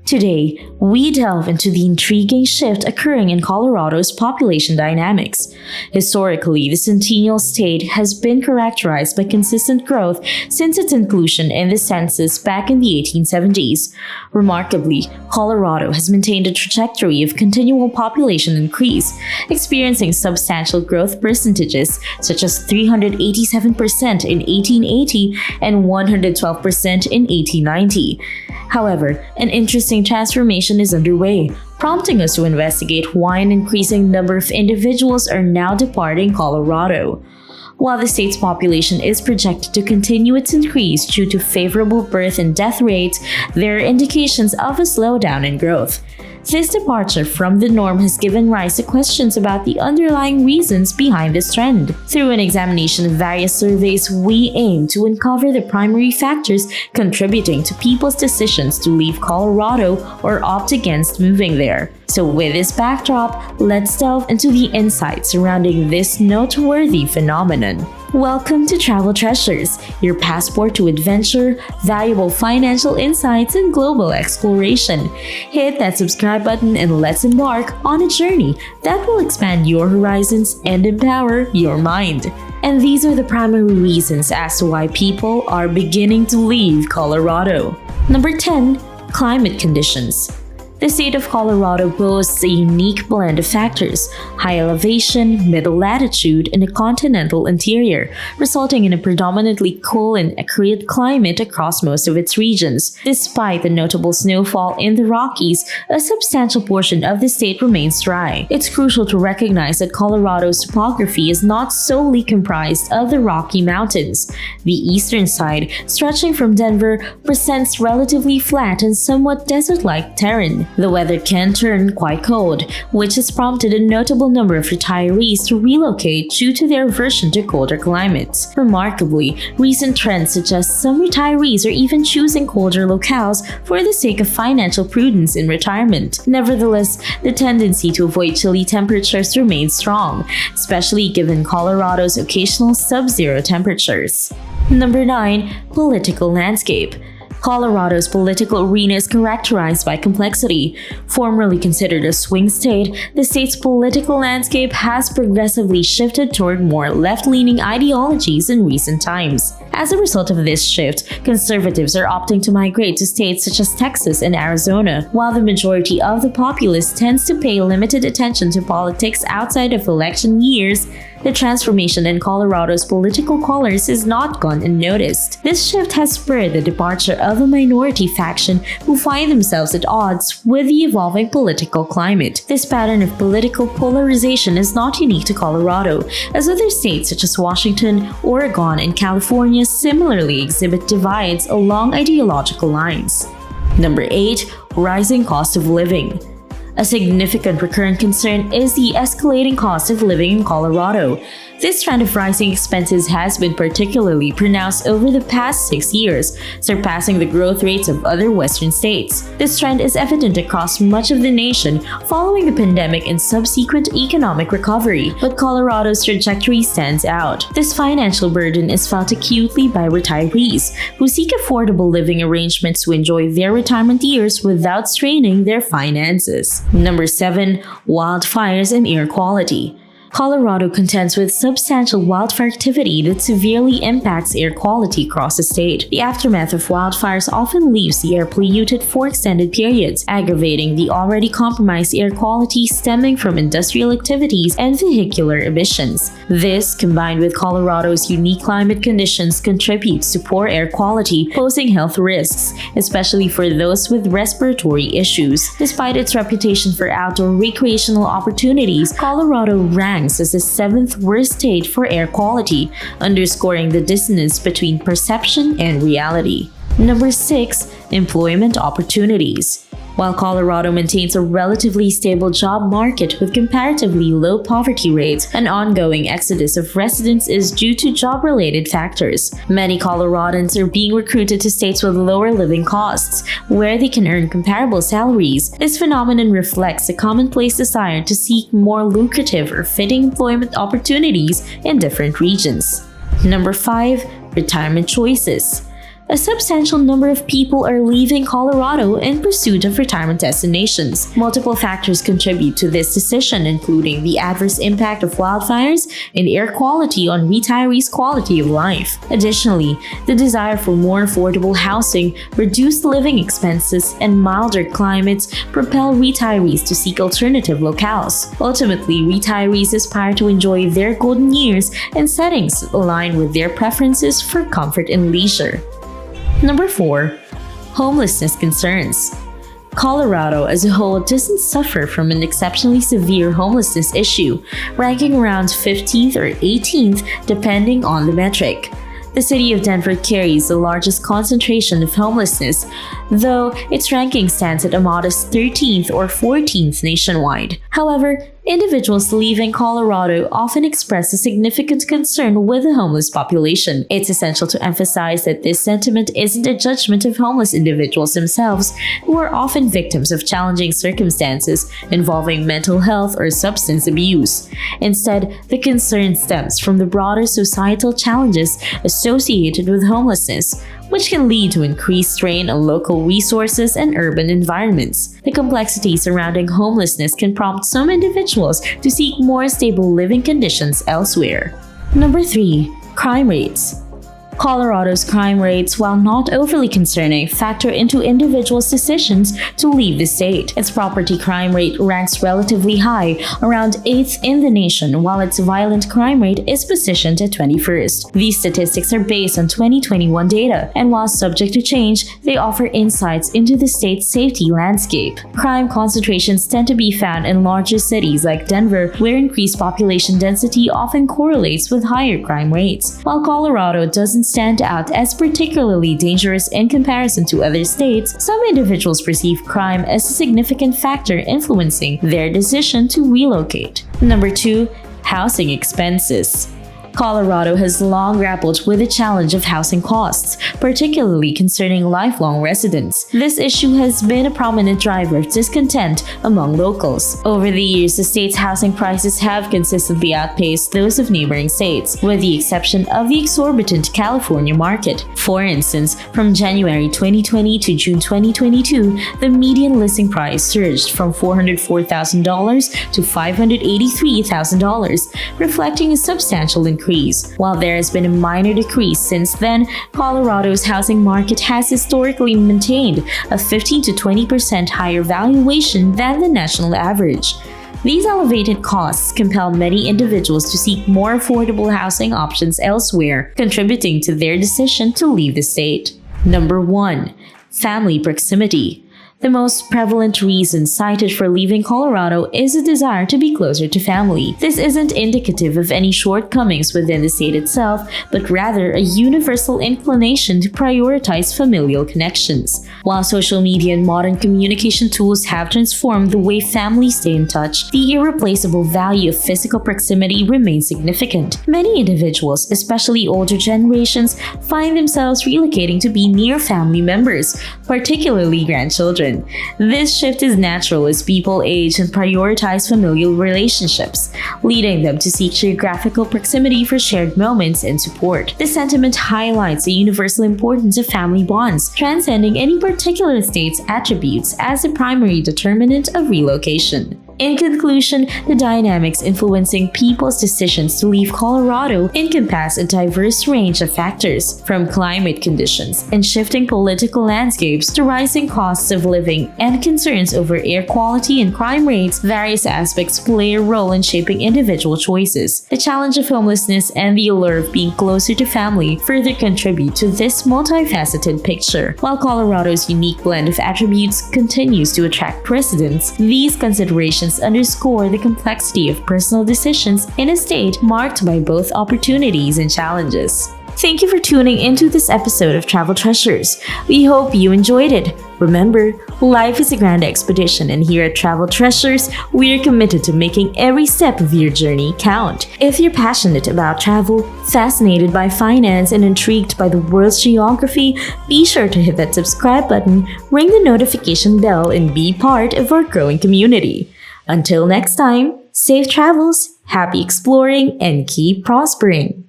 Today, we delve into the intriguing shift occurring in Colorado's population dynamics. Historically, the Centennial State has been characterized by consistent growth since its inclusion in the census back in the 1870s. Remarkably, Colorado has maintained a trajectory of continual population increase, experiencing substantial growth percentages such as 387% in 1880 and 112% in 1890. However, an interesting transformation is underway, prompting us to investigate why an increasing number of individuals are now departing Colorado. While the state's population is projected to continue its increase due to favorable birth and death rates, there are indications of a slowdown in growth. This departure from the norm has given rise to questions about the underlying reasons behind this trend. Through an examination of various surveys, we aim to uncover the primary factors contributing to people's decisions to leave Colorado or opt against moving there. So with this backdrop, let's delve into the insights surrounding this noteworthy phenomenon. Welcome to Travel Treasures, your passport to adventure, valuable financial insights, and global exploration. Hit that subscribe button and let's embark on a journey that will expand your horizons and empower your mind. And these are the primary reasons as to why people are beginning to leave Colorado. Number 10. Climate conditions. The state of Colorado boasts a unique blend of factors: high elevation, middle latitude, and a continental interior, resulting in a predominantly cool and arid climate across most of its regions. Despite the notable snowfall in the Rockies, a substantial portion of the state remains dry. It's crucial to recognize that Colorado's topography is not solely comprised of the Rocky Mountains. The eastern side, stretching from Denver, presents relatively flat and somewhat desert-like terrain. The weather can turn quite cold, which has prompted a notable number of retirees to relocate due to their aversion to colder climates. Remarkably, recent trends suggest some retirees are even choosing colder locales for the sake of financial prudence in retirement. Nevertheless, the tendency to avoid chilly temperatures remains strong, especially given Colorado's occasional sub-zero temperatures. Number 9. Political landscape. Colorado's political arena is characterized by complexity. Formerly considered a swing state, the state's political landscape has progressively shifted toward more left-leaning ideologies in recent times. As a result of this shift, conservatives are opting to migrate to states such as Texas and Arizona, while the majority of the populace tends to pay limited attention to politics outside of election years. The transformation in Colorado's political colors has not gone unnoticed. This shift has spurred the departure of a minority faction who find themselves at odds with the evolving political climate. This pattern of political polarization is not unique to Colorado, as other states such as Washington, Oregon, and California similarly exhibit divides along ideological lines. Number 8. Rising cost of living. A significant recurrent concern is the escalating cost of living in Colorado. This trend of rising expenses has been particularly pronounced over the past 6 years, surpassing the growth rates of other Western states. This trend is evident across much of the nation following the pandemic and subsequent economic recovery, but Colorado's trajectory stands out. This financial burden is felt acutely by retirees who seek affordable living arrangements to enjoy their retirement years without straining their finances. Number 7. Wildfires and air quality. Colorado contends with substantial wildfire activity that severely impacts air quality across the state. The aftermath of wildfires often leaves the air polluted for extended periods, aggravating the already compromised air quality stemming from industrial activities and vehicular emissions. This, combined with Colorado's unique climate conditions, contributes to poor air quality, posing health risks, especially for those with respiratory issues. Despite its reputation for outdoor recreational opportunities, Colorado ranks as the 7th worst state for air quality, underscoring the dissonance between perception and reality. Number 6. Employment opportunities. While Colorado maintains a relatively stable job market with comparatively low poverty rates, an ongoing exodus of residents is due to job-related factors. Many Coloradans are being recruited to states with lower living costs, where they can earn comparable salaries. This phenomenon reflects a commonplace desire to seek more lucrative or fitting employment opportunities in different regions. Number 5. Retirement choices. A substantial number of people are leaving Colorado in pursuit of retirement destinations. Multiple factors contribute to this decision, including the adverse impact of wildfires and air quality on retirees' quality of life. Additionally, the desire for more affordable housing, reduced living expenses, and milder climates propel retirees to seek alternative locales. Ultimately, retirees aspire to enjoy their golden years in settings aligned with their preferences for comfort and leisure. Number 4. Homelessness concerns. Colorado as a whole doesn't suffer from an exceptionally severe homelessness issue, ranking around 15th or 18th depending on the metric. The city of Denver carries the largest concentration of homelessness, though its ranking stands at a modest 13th or 14th nationwide. However, individuals leaving Colorado often express a significant concern with the homeless population. It's essential to emphasize that this sentiment isn't a judgment of homeless individuals themselves, who are often victims of challenging circumstances involving mental health or substance abuse. Instead, the concern stems from the broader societal challenges associated with homelessness, which can lead to increased strain on local resources and urban environments. The complexity surrounding homelessness can prompt some individuals to seek more stable living conditions elsewhere. Number 3. Crime rates. Colorado's crime rates, while not overly concerning, factor into individuals' decisions to leave the state. Its property crime rate ranks relatively high, around 8th in the nation, while its violent crime rate is positioned at 21st. These statistics are based on 2021 data, and while subject to change, they offer insights into the state's safety landscape. Crime concentrations tend to be found in larger cities like Denver, where increased population density often correlates with higher crime rates. While Colorado doesn't stand out as particularly dangerous in comparison to other states, some individuals perceive crime as a significant factor influencing their decision to relocate. Number 2. Housing expenses. Colorado has long grappled with the challenge of housing costs, particularly concerning lifelong residents. This issue has been a prominent driver of discontent among locals. Over the years, the state's housing prices have consistently outpaced those of neighboring states, with the exception of the exorbitant California market. For instance, from January 2020 to June 2022, the median listing price surged from $404,000 to $583,000, reflecting a substantial increase. While there has been a minor decrease since then, Colorado's housing market has historically maintained a 15 to 20% higher valuation than the national average. These elevated costs compel many individuals to seek more affordable housing options elsewhere, contributing to their decision to leave the state. Number 1. Family proximity. The most prevalent reason cited for leaving Colorado is a desire to be closer to family. This isn't indicative of any shortcomings within the state itself, but rather a universal inclination to prioritize familial connections. While social media and modern communication tools have transformed the way families stay in touch, the irreplaceable value of physical proximity remains significant. Many individuals, especially older generations, find themselves relocating to be near family members, particularly grandchildren. This shift is natural as people age and prioritize familial relationships, leading them to seek geographical proximity for shared moments and support. This sentiment highlights the universal importance of family bonds, transcending any particular state's attributes as a primary determinant of relocation. In conclusion, the dynamics influencing people's decisions to leave Colorado encompass a diverse range of factors, from climate conditions and shifting political landscapes to rising costs of living and concerns over air quality and crime rates. Various aspects play a role in shaping individual choices. The challenge of homelessness and the allure of being closer to family further contribute to this multifaceted picture. While Colorado's unique blend of attributes continues to attract residents, these considerations underscore the complexity of personal decisions in a state marked by both opportunities and challenges. Thank you for tuning into this episode of Travel Treasures. We hope you enjoyed it. Remember, life is a grand expedition, and here at Travel Treasures, we are committed to making every step of your journey count. If you're passionate about travel, fascinated by finance, and intrigued by the world's geography, be sure to hit that subscribe button, ring the notification bell, and be part of our growing community. Until next time, safe travels, happy exploring, and keep prospering!